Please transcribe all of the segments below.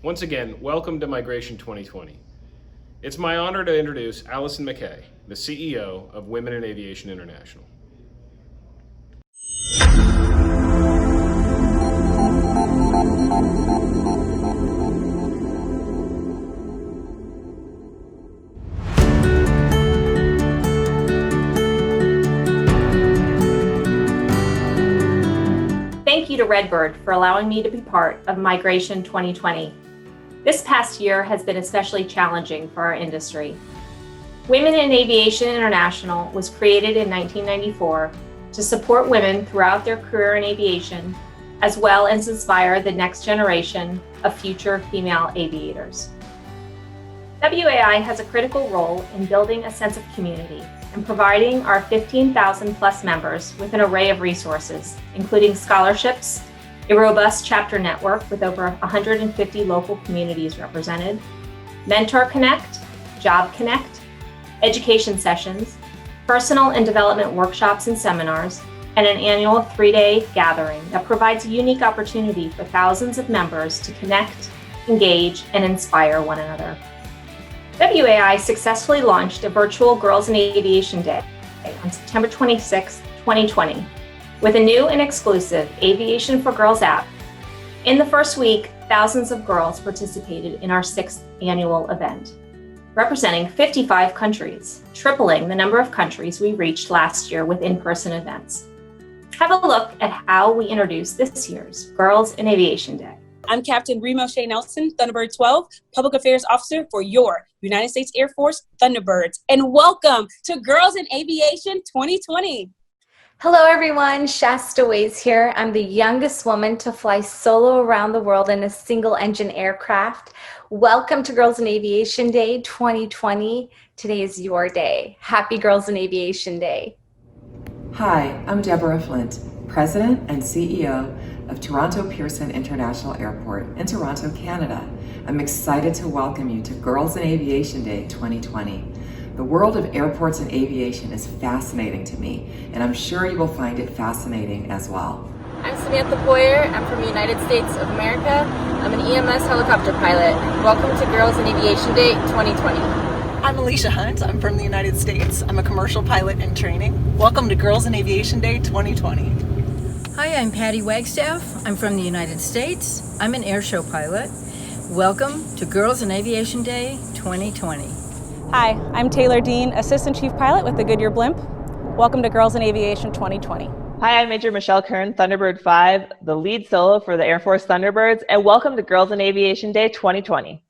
Once again, welcome to Migration 2020. It's my honor to introduce Allison McKay, the CEO of Women in Aviation International. Thank you to Redbird for allowing me to be part of Migration 2020. This past year has been especially challenging for our industry. Women in Aviation International was created in 1994 to support women throughout their career in aviation, as well as inspire the next generation of future female aviators. WAI has a critical role in building a sense of community and providing our 15,000 plus members with an array of resources, including scholarships, a robust chapter network with over 150 local communities represented, Mentor Connect, Job Connect, education sessions, personal and development workshops and seminars, and an annual 3-day gathering that provides a unique opportunity for thousands of members to connect, engage, and inspire one another. WAI successfully launched a virtual Girls in Aviation Day on September 26, 2020, with a new and exclusive Aviation for Girls app. In the first week, thousands of girls participated in our 6th annual event, representing 55 countries, tripling the number of countries we reached last year with InPerson Events. Have a look at how we introduced this year's Girls in Aviation Day. I'm Captain Remo Shea Nelson, Thunderbird 12, Public Affairs Officer for your United States Air Force Thunderbirds. And welcome to Girls in Aviation 2020. Hello everyone, Shasta Ways here. I'm the youngest woman to fly solo around the world in a single-engine aircraft. Welcome to Girls in Aviation Day 2020. Today is your day. Happy Girls in Aviation Day. Hi, I'm Deborah Flint, President and CEO of Toronto Pearson International Airport in Toronto, Canada. I'm excited to welcome you to Girls in Aviation Day 2020. The world of airports and aviation is fascinating to me, and I'm sure you will find it fascinating as well. I'm Samantha Boyer. I'm from the United States of America. I'm an EMS helicopter pilot. Welcome to Girls in Aviation Day 2020. I'm Alicia Hunt. I'm from the United States. I'm a commercial pilot in training. Welcome to Girls in Aviation Day 2020. Hi, I'm Patty Wagstaff. I'm from the United States. I'm an airshow pilot. Welcome to Girls in Aviation Day 2020. Hi, I'm Taylor Dean, Assistant Chief Pilot with the Goodyear Blimp. Welcome to Girls in Aviation 2020. Hi, I'm Major Michelle Kern, Thunderbird 5, the lead solo for the Air Force Thunderbirds, and welcome to Girls in Aviation Day 2020.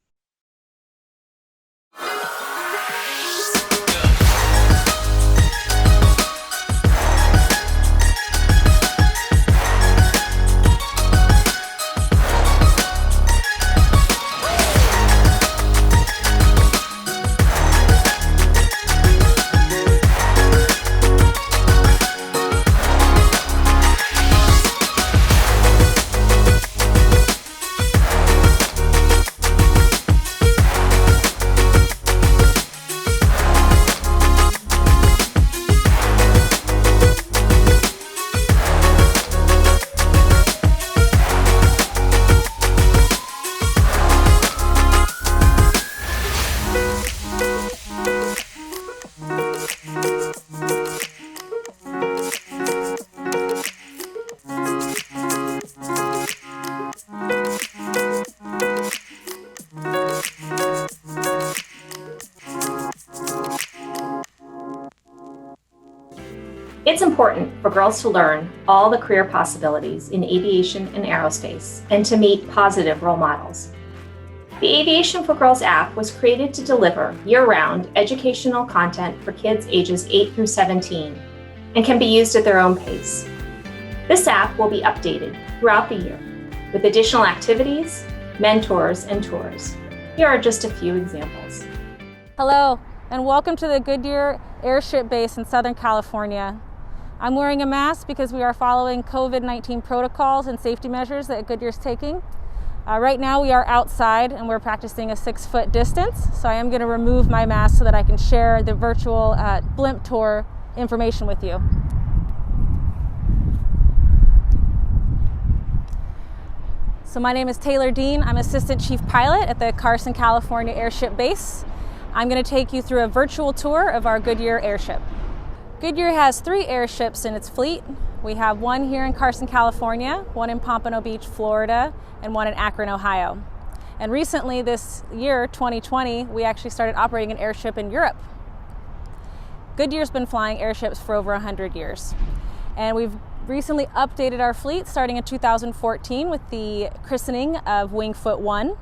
It's important for girls to learn all the career possibilities in aviation and aerospace and to meet positive role models. The Aviation for Girls app was created to deliver year-round educational content for kids ages 8 through 17 and can be used at their own pace. This app will be updated throughout the year with additional activities, mentors, and tours. Here are just a few examples. Hello, and welcome to the Goodyear Airship Base in Southern California. I'm wearing a mask because we are following COVID-19 protocols and safety measures that Goodyear's taking. Right now we are outside and we're practicing a 6-foot distance, so I am going to remove my mask so that I can share the virtual blimp tour information with you. So my name is Taylor Dean. I'm Assistant Chief Pilot at the Carson, California Airship Base. I'm going to take you through a virtual tour of our Goodyear airship. Goodyear has 3 airships in its fleet. We have one here in Carson, California, one in Pompano Beach, Florida, and one in Akron, Ohio. And recently, this year, 2020, we actually started operating an airship in Europe. Goodyear's been flying airships for over 100 years. And we've recently updated our fleet starting in 2014 with the christening of Wingfoot 1,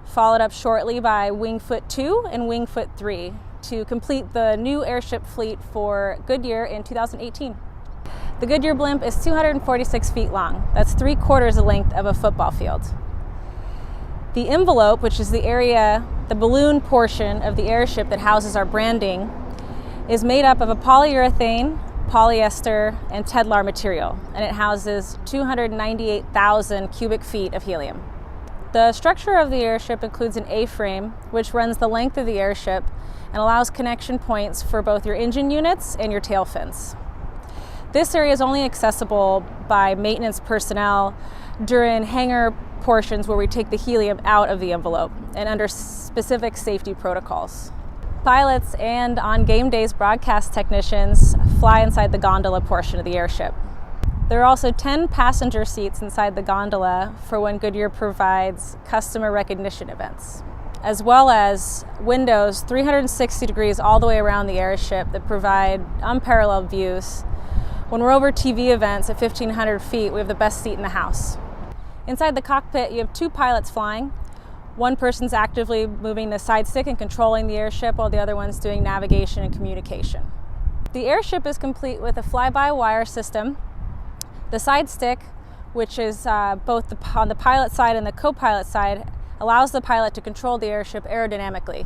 followed up shortly by Wingfoot 2 and Wingfoot 3 to complete the new airship fleet for Goodyear in 2018. The Goodyear blimp is 246 feet long. That's 3/4 the length of a football field. The envelope, which is the area, the balloon portion of the airship that houses our branding, is made up of a polyurethane, polyester, and Tedlar material, and it houses 298,000 cubic feet of helium. The structure of the airship includes an A-frame, which runs the length of the airship and allows connection points for both your engine units and your tail fins. This area is only accessible by maintenance personnel during hangar portions where we take the helium out of the envelope and under specific safety protocols. Pilots and on game days broadcast technicians fly inside the gondola portion of the airship. There are also 10 passenger seats inside the gondola for when Goodyear provides customer recognition events, as well as windows 360 degrees all the way around the airship that provide unparalleled views. When we're over TV events at 1,500 feet, we have the best seat in the house. Inside the cockpit, you have 2 pilots flying. One person's actively moving the side stick and controlling the airship, while the other one's doing navigation and communication. The airship is complete with a fly-by-wire system. The side stick, which is both on the pilot side and the co-pilot side, allows the pilot to control the airship aerodynamically.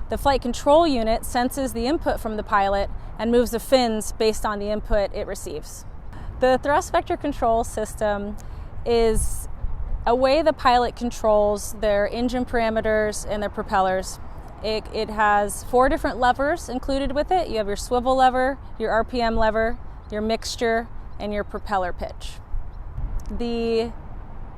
The flight control unit senses the input from the pilot and moves the fins based on the input it receives. The thrust vector control system is a way the pilot controls their engine parameters and their propellers. It has 4 different levers included with it. You have your swivel lever, your RPM lever, your mixture, and your propeller pitch. The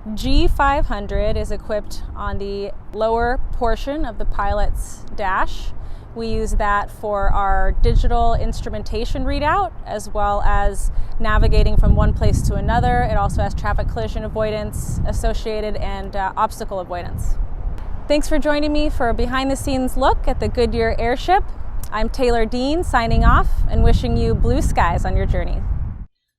G500 is equipped on the lower portion of the pilot's dash. We use that for our digital instrumentation readout, as well as navigating from one place to another. It also has traffic collision avoidance associated and obstacle avoidance. Thanks for joining me for a behind-the-scenes look at the Goodyear airship. I'm Taylor Dean, signing off and wishing you blue skies on your journey.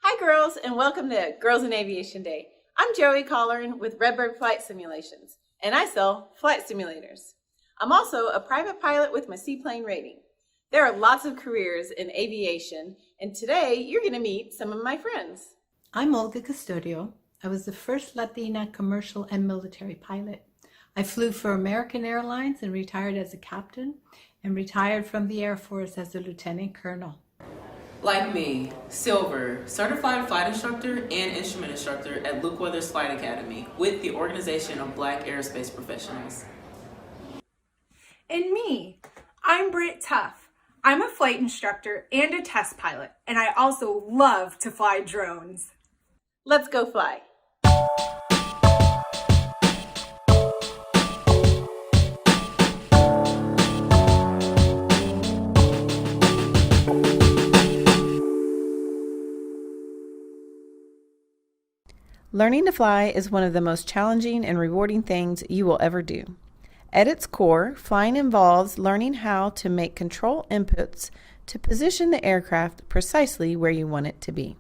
Hi girls, and welcome to Girls in Aviation Day. I'm Joey Colleran with Redbird Flight Simulations, and I sell flight simulators. I'm also a private pilot with my seaplane rating. There are lots of careers in aviation, and today you're going to meet some of my friends. I'm Olga Custodio. I was the first Latina commercial and military pilot. I flew for American Airlines and retired as a captain, and retired from the Air Force as a lieutenant colonel. Like me, Silver, certified flight instructor and instrument instructor at Luke Weathers Flight Academy with the Organization of Black Aerospace Professionals. And me, I'm Britt Tuff. I'm a flight instructor and a test pilot, and I also love to fly drones. Let's go fly. Learning to fly is one of the most challenging and rewarding things you will ever do. At its core, flying involves learning how to make control inputs to position the aircraft precisely where you want it to be.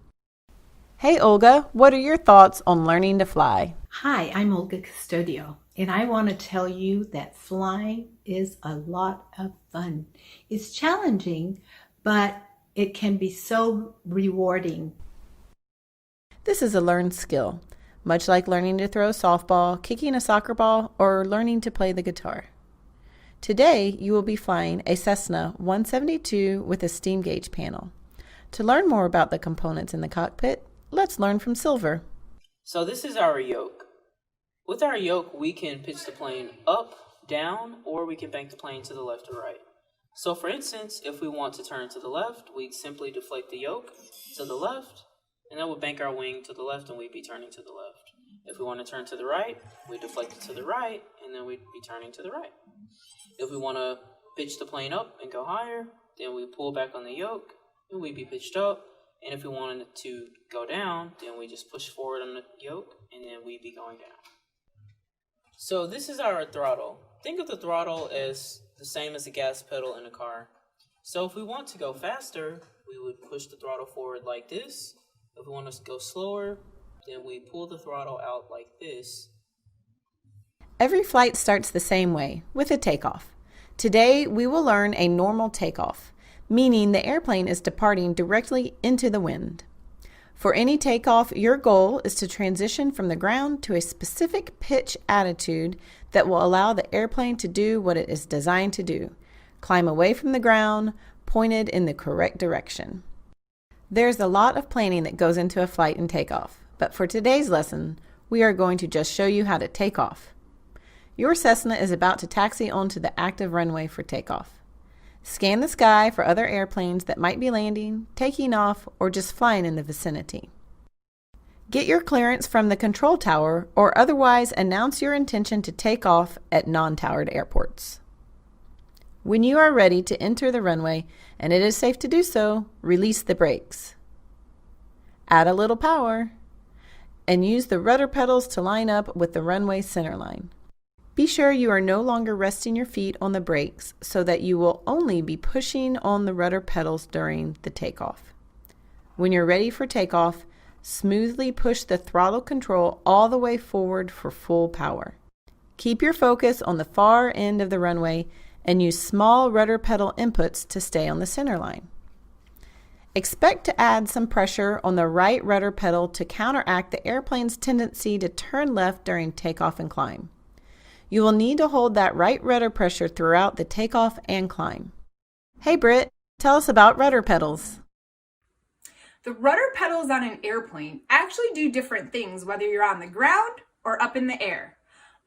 Hey Olga, what are your thoughts on learning to fly? Hi, I'm Olga Custodio, and I want to tell you that flying is a lot of fun. It's challenging, but it can be so rewarding. This is a learned skill, much like learning to throw a softball, kicking a soccer ball, or learning to play the guitar. Today, you will be flying a Cessna 172 with a steam gauge panel. To learn more about the components in the cockpit, let's learn from Silver. So this is our yoke. With our yoke, we can pitch the plane up, down, or we can bank the plane to the left or right. So for instance, if we want to turn to the left, we'd simply deflate the yoke to the left, and that would bank our wing to the left and we'd be turning to the left. If we want to turn to the right, we deflect it to the right, and then we'd be turning to the right. If we want to pitch the plane up and go higher, then we pull back on the yoke, and we'd be pitched up. And if we wanted it to go down, then we just push forward on the yoke, and then we'd be going down. So this is our throttle. Think of the throttle as the same as the gas pedal in a car. So if we want to go faster, we would push the throttle forward like this. If we want to go slower, then we pull the throttle out like this. Every flight starts the same way, with a takeoff. Today, we will learn a normal takeoff, meaning the airplane is departing directly into the wind. For any takeoff, your goal is to transition from the ground to a specific pitch attitude that will allow the airplane to do what it is designed to do: climb away from the ground, pointed in the correct direction. There's a lot of planning that goes into a flight and takeoff, but for today's lesson, we are going to just show you how to take off. Your Cessna is about to taxi onto the active runway for takeoff. Scan the sky for other airplanes that might be landing, taking off, or just flying in the vicinity. Get your clearance from the control tower or otherwise announce your intention to take off at non-towered airports. When you are ready to enter the runway, and it is safe to do so, release the brakes. Add a little power, and use the rudder pedals to line up with the runway center line. Be sure you are no longer resting your feet on the brakes so that you will only be pushing on the rudder pedals during the takeoff. When you're ready for takeoff, smoothly push the throttle control all the way forward for full power. Keep your focus on the far end of the runway and use small rudder pedal inputs to stay on the center line. Expect to add some pressure on the right rudder pedal to counteract the airplane's tendency to turn left during takeoff and climb. You will need to hold that right rudder pressure throughout the takeoff and climb. Hey Britt, tell us about rudder pedals. The rudder pedals on an airplane actually do different things whether you're on the ground or up in the air.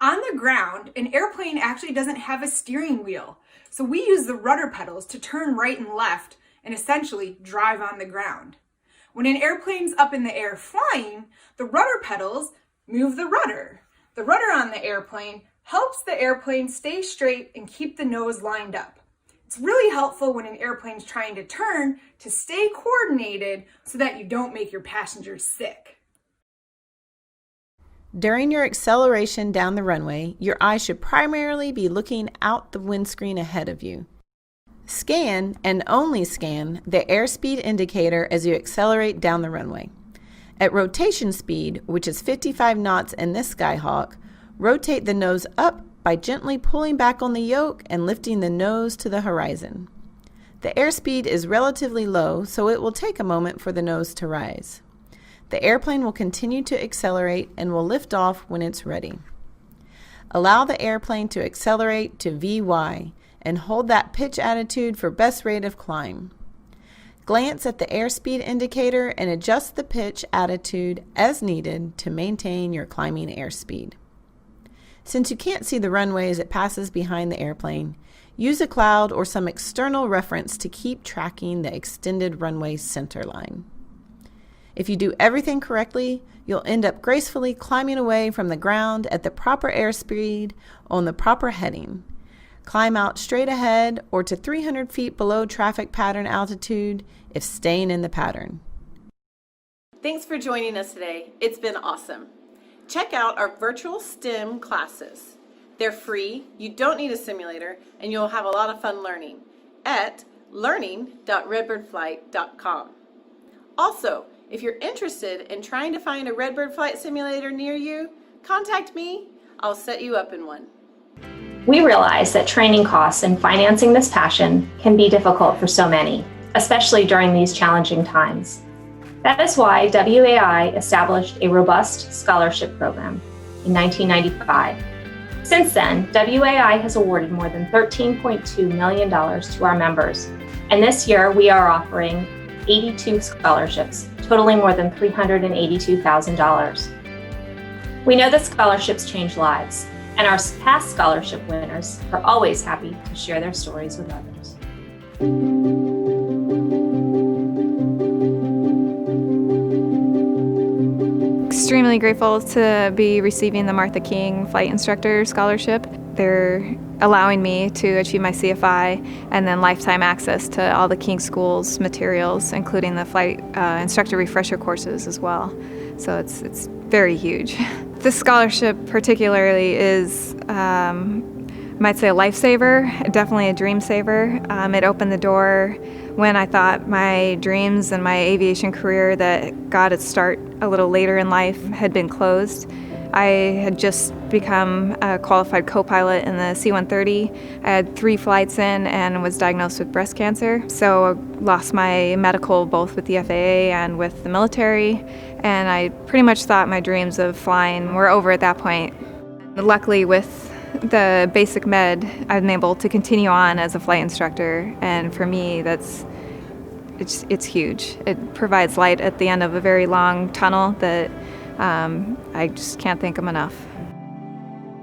On the ground, an airplane actually doesn't have a steering wheel, so we use the rudder pedals to turn right and left and essentially drive on the ground. When an airplane's up in the air flying, the rudder pedals move the rudder. The rudder on the airplane helps the airplane stay straight and keep the nose lined up. It's really helpful when an airplane's trying to turn to stay coordinated so that you don't make your passengers sick. During your acceleration down the runway, your eyes should primarily be looking out the windscreen ahead of you. Scan, and only scan, the airspeed indicator as you accelerate down the runway. At rotation speed, which is 55 knots in this Skyhawk, rotate the nose up by gently pulling back on the yoke and lifting the nose to the horizon. The airspeed is relatively low, so it will take a moment for the nose to rise. The airplane will continue to accelerate and will lift off when it's ready. Allow the airplane to accelerate to VY and hold that pitch attitude for best rate of climb. Glance at the airspeed indicator and adjust the pitch attitude as needed to maintain your climbing airspeed. Since you can't see the runway as it passes behind the airplane, use a cloud or some external reference to keep tracking the extended runway center line. If you do everything correctly, you'll end up gracefully climbing away from the ground at the proper airspeed on the proper heading. Climb out straight ahead or to 300 feet below traffic pattern altitude if staying in the pattern. Thanks for joining us today. It's been awesome. Check out our virtual STEM classes. They're free, you don't need a simulator, and you'll have a lot of fun learning at learning.redbirdflight.com. Also, if you're interested in trying to find a Redbird flight simulator near you, contact me. I'll set you up in one. We realize that training costs and financing this passion can be difficult for so many, especially during these challenging times. That is why WAI established a robust scholarship program in 1995. Since then, WAI has awarded more than $13.2 million to our members, and this year we are offering 82 scholarships, totaling more than $382,000. We know that scholarships change lives, and our past scholarship winners are always happy to share their stories with others. extremely grateful to be receiving the Martha King Flight Instructor Scholarship. They're allowing me to achieve my CFI and then lifetime access to all the King School's materials, including the flight instructor refresher courses as well. So it's very huge. This scholarship particularly is, might say, a lifesaver, definitely a dream saver. It opened the door when I thought my dreams and my aviation career that got its start a little later in life had been closed. I had just become a qualified co-pilot in the C-130. I had 3 flights in and was diagnosed with breast cancer. So I lost my medical both with the FAA and with the military, and I pretty much thought my dreams of flying were over at that point. Luckily, with the basic med, I've been able to continue on as a flight instructor, and for me, it's huge. It provides light at the end of a very long tunnel that I just can't thank them enough.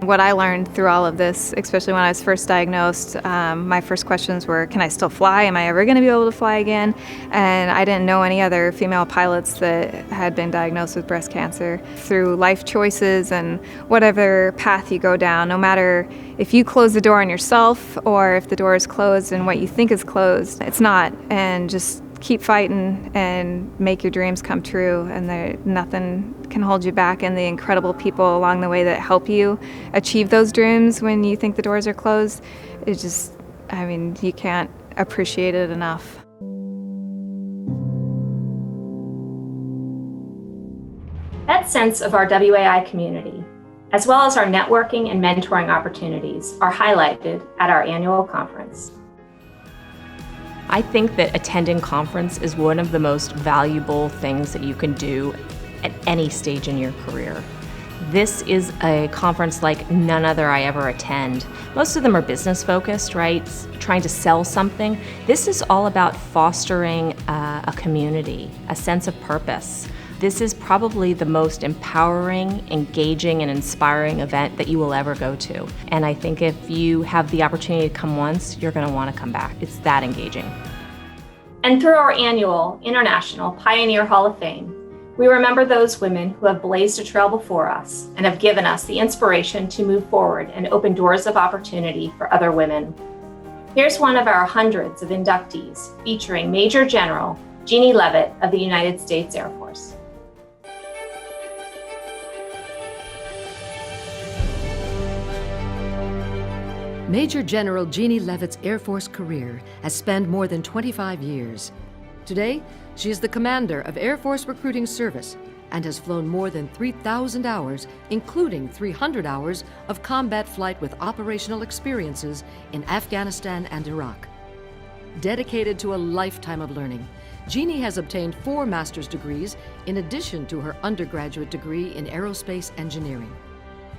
What I learned through all of this, especially when I was first diagnosed, my first questions were, can I still fly? Am I ever going to be able to fly again? And I didn't know any other female pilots that had been diagnosed with breast cancer. Through life choices and whatever path you go down, no matter if you close the door on yourself or if the door is closed and what you think is closed, it's not. And just keep fighting and make your dreams come true, and nothing can hold you back, and the incredible people along the way that help you achieve those dreams when you think the doors are closed, it's just, I mean, you can't appreciate it enough. That sense of our WAI community, as well as our networking and mentoring opportunities, are highlighted at our annual conference. I think that attending conference is one of the most valuable things that you can do at any stage in your career. This is a conference like none other I ever attend. Most of them are business focused, right? Trying to sell something. This is all about fostering a community, a sense of purpose. This is probably the most empowering, engaging, and inspiring event that you will ever go to. And I think if you have the opportunity to come once, you're going to want to come back. It's that engaging. And through our annual International Pioneer Hall of Fame, we remember those women who have blazed a trail before us and have given us the inspiration to move forward and open doors of opportunity for other women. Here's one of our hundreds of inductees, featuring Major General Jeannie Lvitt of the United States Air Force. Major General Jeannie Lvitt's Air Force career has spanned more than 25 years. Today, she is the commander of Air Force Recruiting Service and has flown more than 3,000 hours, including 300 hours of combat flight with operational experiences in Afghanistan and Iraq. Dedicated to a lifetime of learning, Jeannie has obtained 4 master's degrees in addition to her undergraduate degree in aerospace engineering.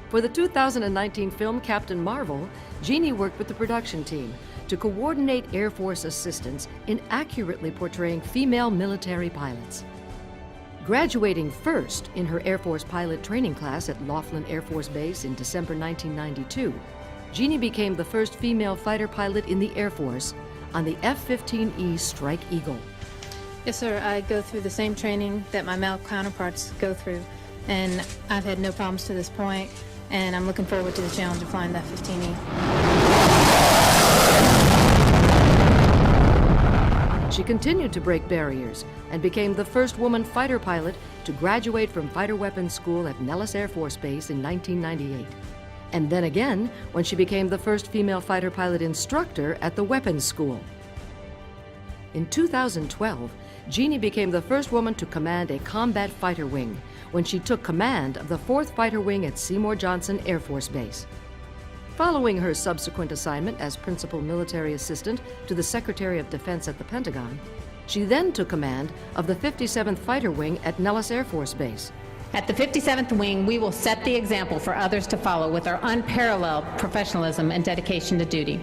For the 2019 film Captain Marvel, Jeannie worked with the production team to coordinate Air Force assistance in accurately portraying female military pilots. Graduating first in her Air Force pilot training class at Laughlin Air Force Base in December 1992, Jeannie became the first female fighter pilot in the Air Force on the F-15E Strike Eagle. Yes, sir. I go through the same training that my male counterparts go through, and I've had no problems to this point. And I'm looking forward to the challenge of flying the F-15E. She continued to break barriers and became the first woman fighter pilot to graduate from Fighter Weapons School at Nellis Air Force Base in 1998. And then again when she became the first female fighter pilot instructor at the Weapons School. In 2012, Jeannie became the first woman to command a combat fighter wing when she took command of the 4th Fighter Wing at Seymour Johnson Air Force Base. Following her subsequent assignment as Principal Military Assistant to the Secretary of Defense at the Pentagon, she then took command of the 57th Fighter Wing at Nellis Air Force Base. At the 57th Wing, we will set the example for others to follow with our unparalleled professionalism and dedication to duty.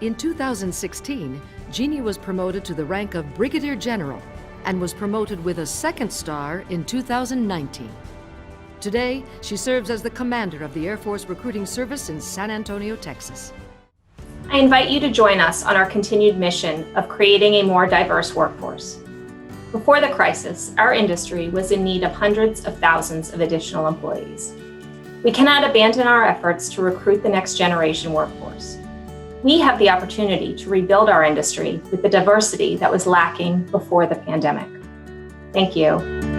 In 2016, Jeannie was promoted to the rank of Brigadier General and was promoted with a 2nd star in 2019. Today, she serves as the commander of the Air Force Recruiting Service in San Antonio, Texas. I invite you to join us on our continued mission of creating a more diverse workforce. Before the crisis, our industry was in need of hundreds of thousands of additional employees. We cannot abandon our efforts to recruit the next generation workforce. We have the opportunity to rebuild our industry with the diversity that was lacking before the pandemic. Thank you.